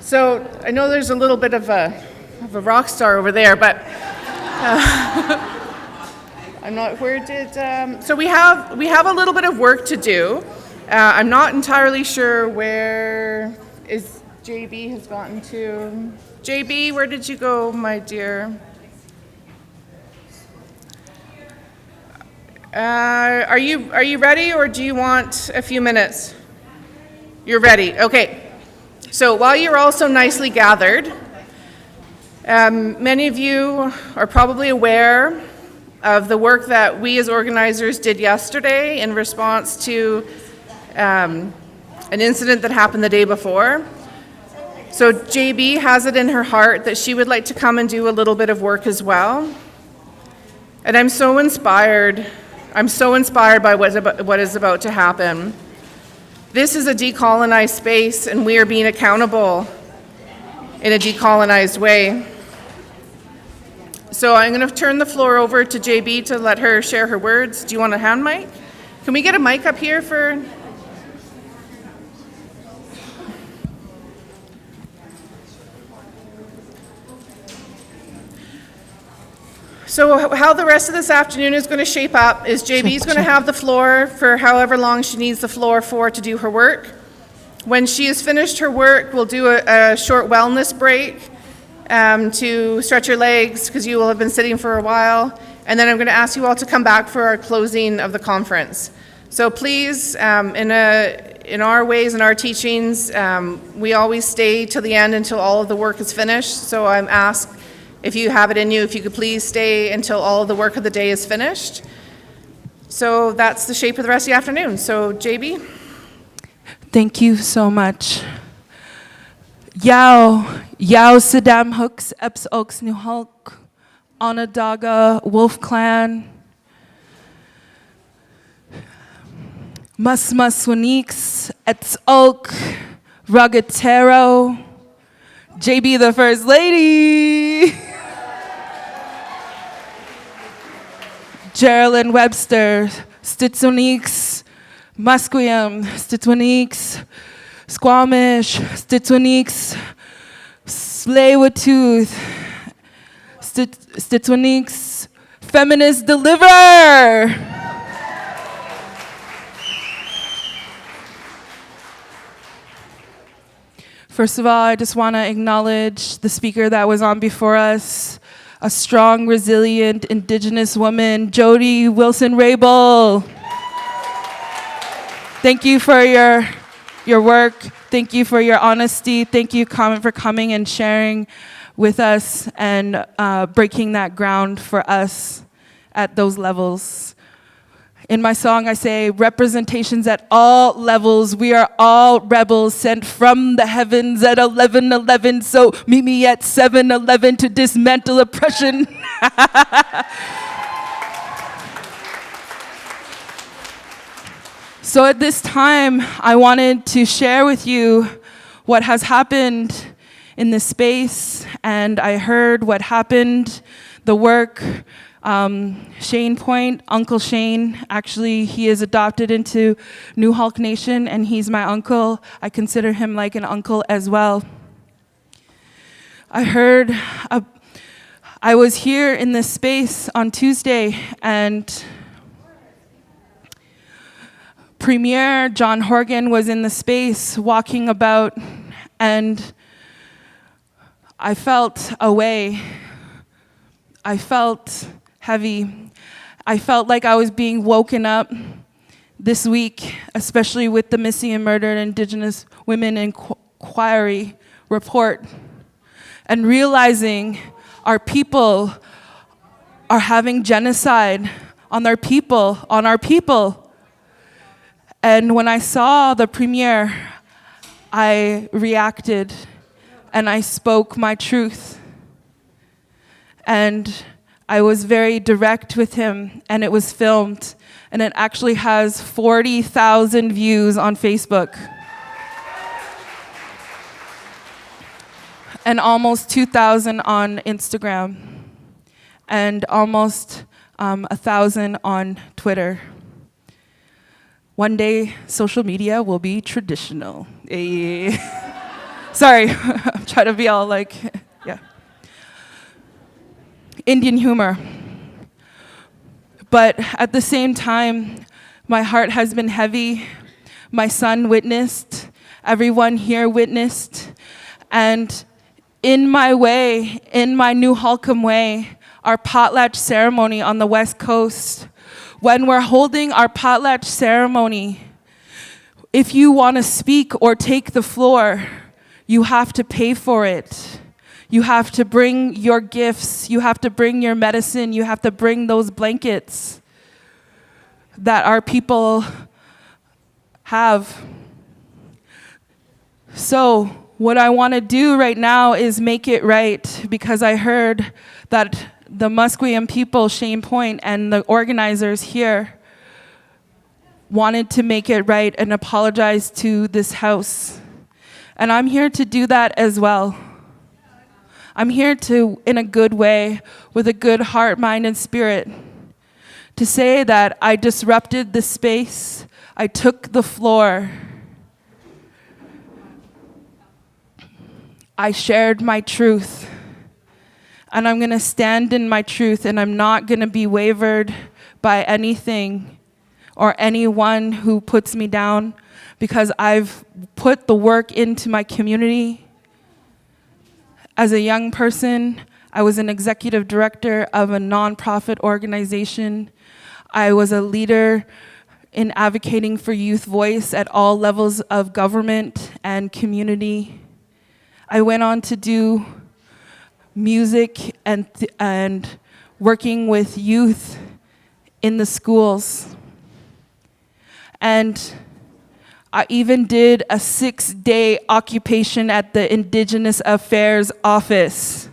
So I know there's a little bit of a rock star over there, but I'm not. Where did? So we have a little bit of work to do. I'm not entirely sure where is JB has gotten to. JB, where did you go, my dear? Are you ready, or do you want a few minutes? You're ready. Okay. So while you're all so nicely gathered, many of you are probably aware of the work that we as organizers did yesterday in response to an incident that happened the day before. So JB has it in her heart that she would like to come and do a little bit of work as well. And I'm so inspired by what is about to happen. This is a decolonized space, and we are being accountable in a decolonized way. So I'm going to turn the floor over to JB to let her share her words. Do you want a hand mic? Can we get a mic up here for... So how the rest of this afternoon is going to shape up is JB's going to have the floor for however long she needs the floor for to do her work. When she has finished her work, we'll do a short wellness break to stretch your legs because you will have been sitting for a while. And then I'm going to ask you all to come back for our closing of the conference. So please, in our ways and our teachings, we always stay till the end until all of the work is finished. So I'm asked, if you have it in you, if you could please stay until all of the work of the day is finished. So that's the shape of the rest of the afternoon. So JB? Thank you so much. Yao Saddam Hooks, Eps Oaks, New Hulk, Onondaga, Wolf Clan, Maswaniks, Ets Oak, Ruggedero, JB the First Lady, Geraldine Webster, Stitsoniks, Musqueam, Stitsoniks, Squamish, Stitsoniks, Tsleil-Waututh, Stitsoniks, Feminist Deliver! First of all, I just want to acknowledge the speaker that was on before us, a strong, resilient, Indigenous woman, Jody Wilson-Raybould. Thank you for your work. Thank you for your honesty. Thank you for coming and sharing with us and breaking that ground for us at those levels. In my song, I say, representations at all levels. We are all rebels sent from the heavens at 11:11. So meet me at 7-11 to dismantle oppression. So at this time, I wanted to share with you what has happened in this space, and I heard what happened, the work. Shane Point, Uncle Shane, actually he is adopted into New Hulk Nation, and he's my uncle. I consider him like an uncle as well. I was here in this space on Tuesday, and Premier John Horgan was in the space walking about, and I felt away. I felt heavy. I felt like I was being woken up this week, especially with the Missing and Murdered Indigenous Women Inquiry report, and realizing our people are having genocide on our people. And when I saw the premier, I reacted and I spoke my truth. And I was very direct with him, and it was filmed, and it actually has 40,000 views on Facebook. And almost 2,000 on Instagram, and almost 1,000 on Twitter. One day, social media will be traditional. Sorry, I'm trying to be all like, yeah. Indian humor. But at the same time, my heart has been heavy. My son witnessed, everyone here witnessed, and in my way, in my New Holcomb way, our potlatch ceremony on the West Coast, when we're holding our potlatch ceremony, if you want to speak or take the floor, you have to pay for it. You have to bring your gifts, you have to bring your medicine, you have to bring those blankets that our people have. So what I want to do right now is make it right, because I heard that the Musqueam people, Shane Point, and the organizers here wanted to make it right and apologize to this house. And I'm here to do that as well. I'm here to, in a good way, with a good heart, mind, and spirit, to say that I disrupted the space, I took the floor, I shared my truth, And I'm going to stand in my truth, and I'm not going to be wavered by anything or anyone who puts me down, because I've put the work into my community. As a young person, I was an executive director of a nonprofit organization. I was a leader in advocating for youth voice at all levels of government and community. I went on to do music and working with youth in the schools. And I even did a 6-day occupation at the Indigenous Affairs office.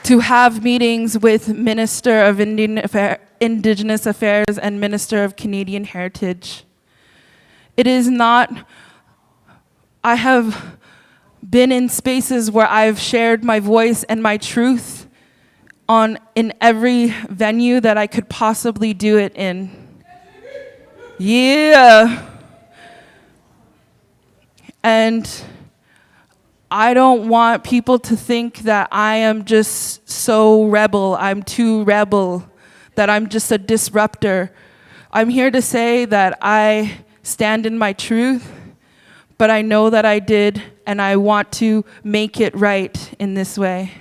To have meetings with Minister of Indigenous Affairs and Minister of Canadian Heritage. It is not, I have been in spaces where I've shared my voice and my truth in every venue that I could possibly do it in. Yeah. And I don't want people to think that I am just so rebel, I'm too rebel, that I'm just a disruptor. I'm here to say that I stand in my truth, but I know that I did, and I want to make it right in this way.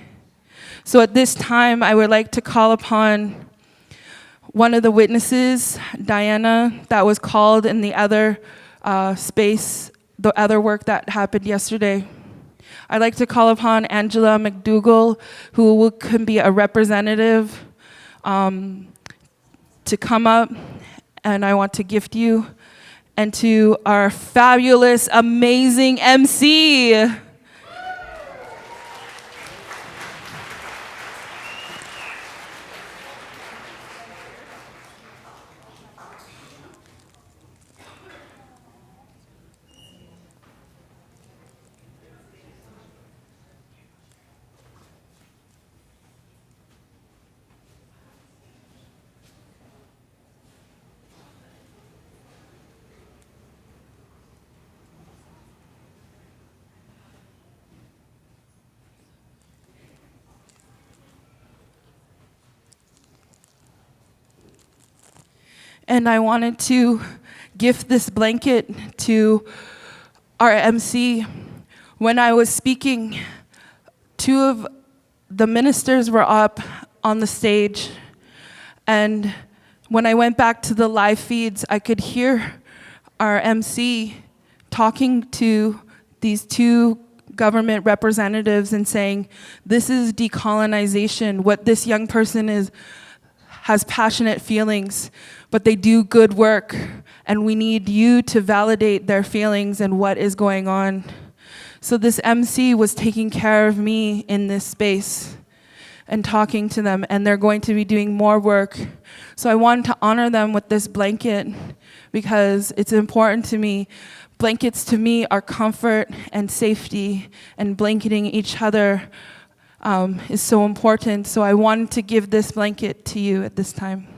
So at this time, I would like to call upon one of the witnesses, Diana, that was called in the other space, the other work that happened yesterday. I'd like to call upon Angela Mcdougal, who can be a representative, to come up, and I want to gift you, and to our fabulous, amazing MC. And I wanted to gift this blanket to our MC. When I was speaking, 2 of the ministers were up on the stage. And when I went back to the live feeds, I could hear our MC talking to these 2 government representatives and saying, this is decolonization. What this young person has passionate feelings, but they do good work, and we need you to validate their feelings and what is going on. So this MC was taking care of me in this space and talking to them, and they're going to be doing more work. So I wanted to honor them with this blanket because it's important to me. Blankets to me are comfort and safety, and blanketing each other is so important. So I wanted to give this blanket to you at this time.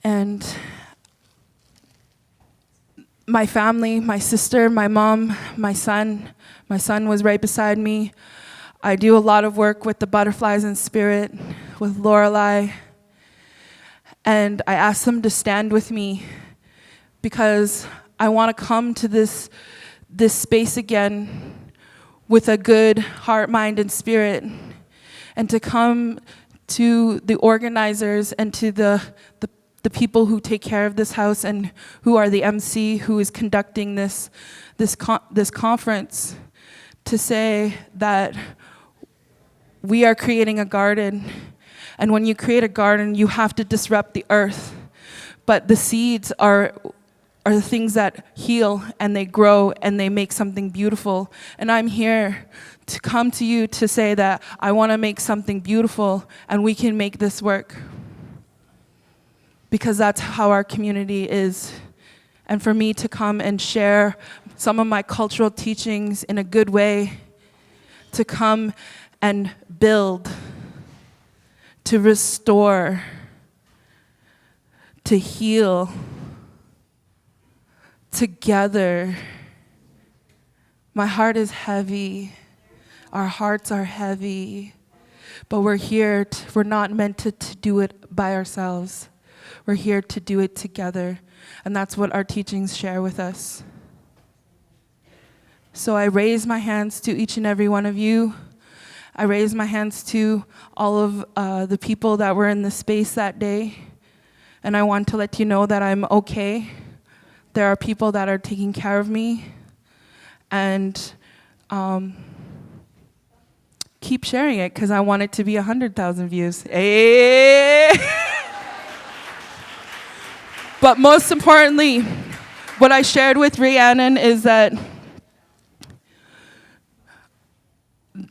And my family, my sister, my mom, my son was right beside me. I do a lot of work with the Butterflies in Spirit, with Lorelei. And I asked them to stand with me because I want to come to this space again with a good heart, mind, and spirit, and to come to the organizers and to the people who take care of this house and who are the MC who is conducting this conference, to say that we are creating a garden. And when you create a garden, you have to disrupt the earth. But the seeds are the things that heal, and they grow, and they make something beautiful. And I'm here to come to you to say that I want to make something beautiful, and we can make this work. because that's how our community is. And for me to come and share some of my cultural teachings in a good way, to come and build, to restore, to heal together. My heart is heavy. Our hearts are heavy. But we're here, we're not meant to do it by ourselves. We're here to do it together. And that's what our teachings share with us. So I raise my hands to each and every one of you. I raise my hands to all of the people that were in the space that day. And I want to let you know that I'm okay. There are people that are taking care of me. And keep sharing it, because I want it to be 100,000 views. Hey! But most importantly, what I shared with Rhiannon is that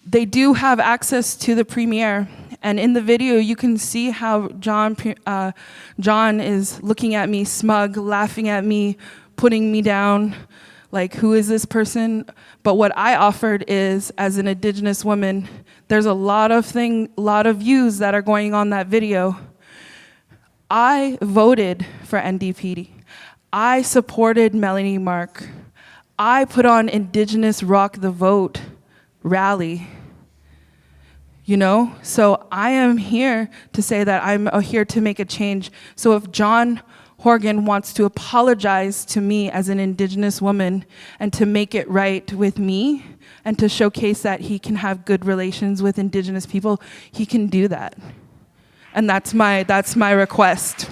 they do have access to the premiere. And in the video, you can see how John is looking at me smug, laughing at me, putting me down, like, who is this person? But what I offered is, as an Indigenous woman, there's a lot of views that are going on that video. I voted for NDP. I supported Melanie Mark. I put on Indigenous Rock the Vote rally. You know? So I am here to say that I'm here to make a change. So if John Horgan wants to apologize to me as an Indigenous woman and to make it right with me and to showcase that he can have good relations with Indigenous people, he can do that. And that's my request.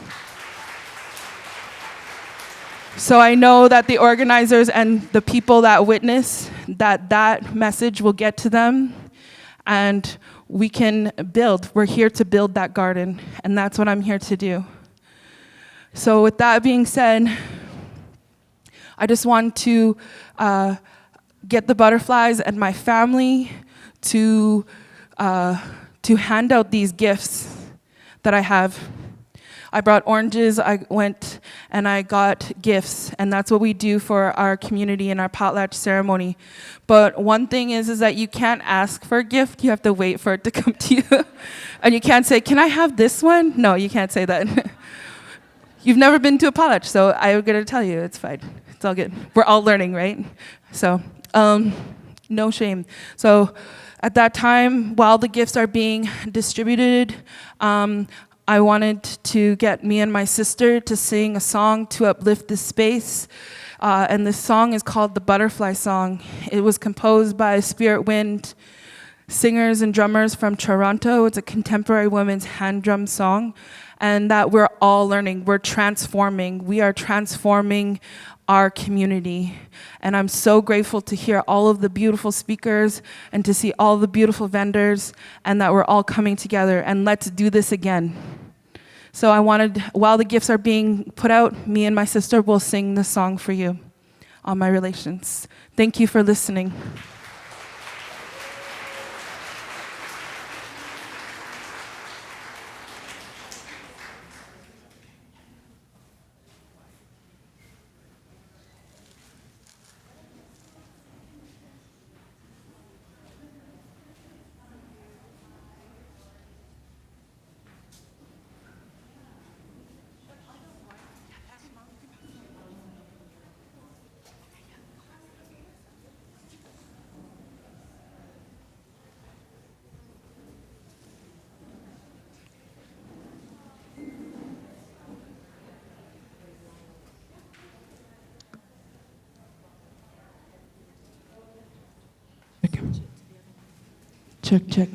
So I know that the organizers and the people that witness, that message will get to them, and we can build. We're here to build that garden, and that's what I'm here to do. So with that being said, I just want to get the butterflies and my family to hand out these gifts that I have. I brought oranges, I went and I got gifts, and that's what we do for our community in our potlatch ceremony. But one thing is that you can't ask for a gift, you have to wait for it to come to you. And you can't say, can I have this one? No, you can't say that. You've never been to a potlatch, so I'm gonna tell you, it's fine. It's all good. We're all learning, right? So, no shame. So at that time, while the gifts are being distributed, I wanted to get me and my sister to sing a song to uplift this space. And this song is called the Butterfly Song. It was composed by Spirit Wind singers and drummers from Toronto. It's a contemporary women's hand drum song. And that we're all learning, we're transforming. We are transforming our community. And I'm so grateful to hear all of the beautiful speakers and to see all the beautiful vendors, and that we're all coming together, and let's do this again. So I wanted, while the gifts are being put out, me and my sister will sing this song for you on my relations. Thank you for listening. Check.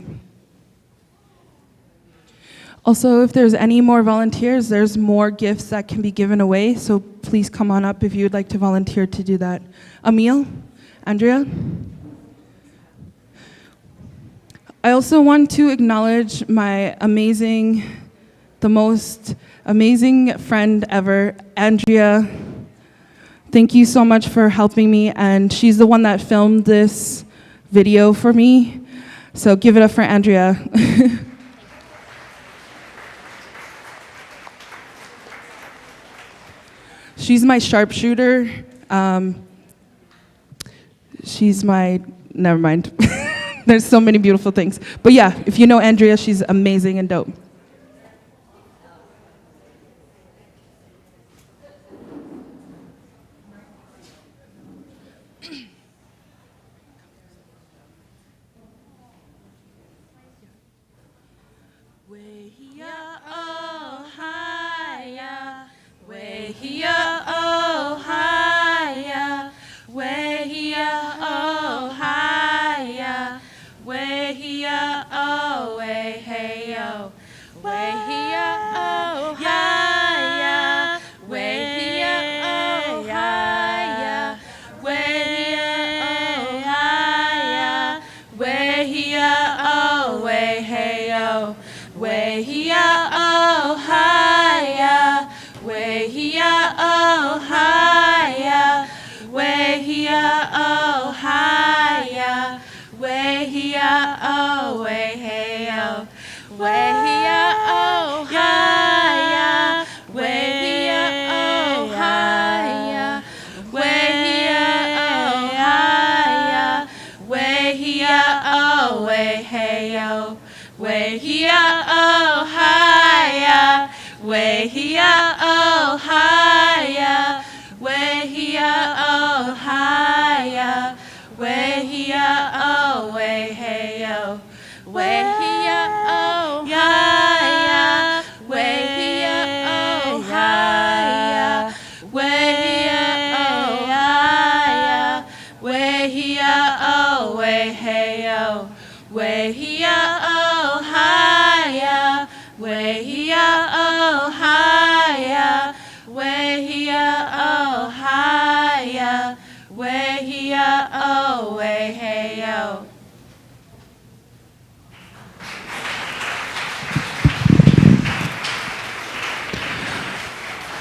Also, if there's any more volunteers, there's more gifts that can be given away, so please come on up if you would like to volunteer to do that. Emil? Andrea? I also want to acknowledge my the most amazing friend ever, Andrea. Thank you so much for helping me, and she's the one that filmed this video for me. So give it up for Andrea. She's my sharpshooter. She's my, never mind. There's so many beautiful things. But yeah, if you know Andrea, she's amazing and dope.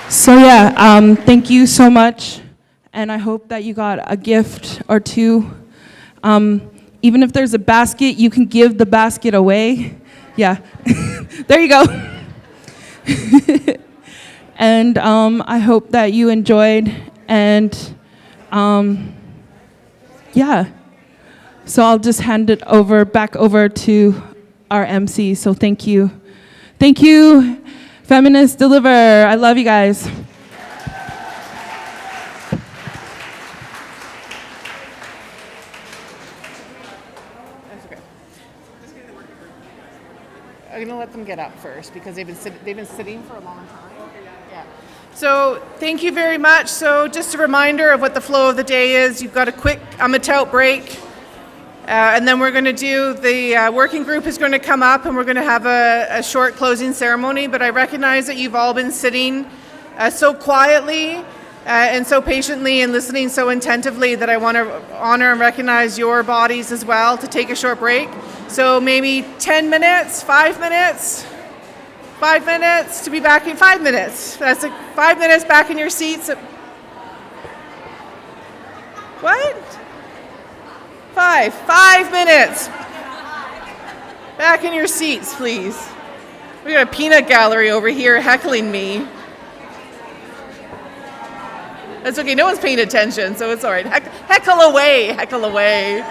So yeah, thank you so much, and I hope that you got a gift or two. Even if there's a basket, you can give the basket away. Yeah, there you go. And I hope that you enjoyed, and yeah. So I'll just hand it back over to our MC. So thank you. Thank you. Feminist Deliver. I love you guys. I'm going to let them get up first because they've been sitting for a long time. Yeah. So thank you very much. So just a reminder of what the flow of the day is. You've got a quick out break. And then we're going to do, the working group is going to come up and we're going to have a short closing ceremony. But I recognize that you've all been sitting so quietly and so patiently and listening so attentively that I want to honor and recognize your bodies as well to take a short break. So maybe 10 minutes, 5 minutes, 5 minutes to be back in 5 minutes. That's 5 minutes back in your seats. What? 5 minutes. Back in your seats, please. We got a peanut gallery over here heckling me. That's okay, no one's paying attention, so it's all right. Heckle away, heckle away.